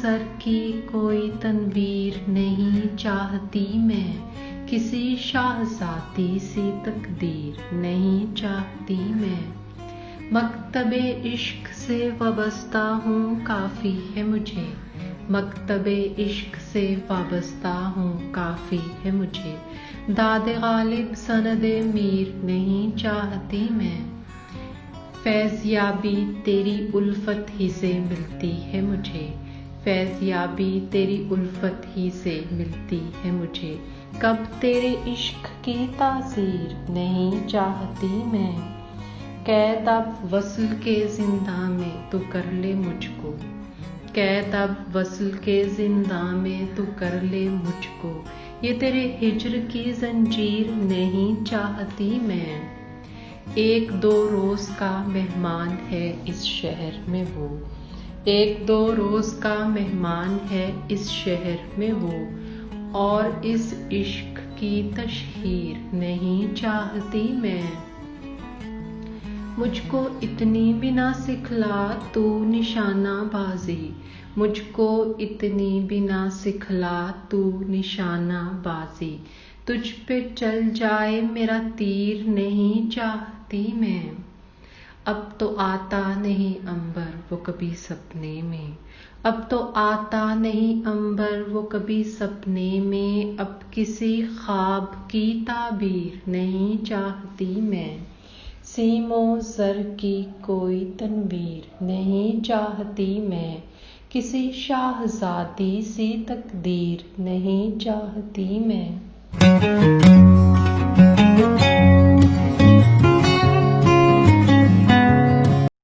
زر کی کوئی تنویر نہیں چاہتی میں، کسی شاہزادی سی تقدیر نہیں چاہتی میں۔ مکتب عشق سے وابستہ ہوں کافی ہے مجھے، مکتب عشق سے وابستہ ہوں کافی ہے مجھے۔ داد غالب سند میر نہیں چاہتی میں، فیض یابی تیری الفت ہی سے ملتی ہے مجھے، فیض یابی تیری الفت ہی سے ملتی ہے مجھے۔ کب تیرے عشق کی تاثیر نہیں چاہتی میں، قید اب وصل کے زنداں میں تو کر لے مجھ کو، قید اب وصل کے زنداں میں تو کر لے مجھ کو۔ یہ تیرے ہجر کی زنجیر نہیں چاہتی میں، ایک دو روز کا مہمان ہے اس شہر میں وہ، ایک دو روز کا مہمان ہے اس شہر میں وہ، اور اس عشق کی تشہیر نہیں چاہتی میں۔ مجھ کو اتنی بھی نہ سکھلا تو نشانہ بازی، مجھ کو اتنی بھی نہ سکھلا تو نشانہ بازی، تجھ پہ چل جائے میرا تیر نہیں چاہتی میں۔ اب تو آتا نہیں عنبر وہ کبھی سپنے میں، اب تو آتا نہیں عنبر وہ کبھی سپنے میں، اب کسی خواب کی تعبیر نہیں چاہتی میں۔ سیم و زر کی کوئی تنویر نہیں چاہتی میں، کسی شاہزادی سی تقدیر نہیں چاہتی میں۔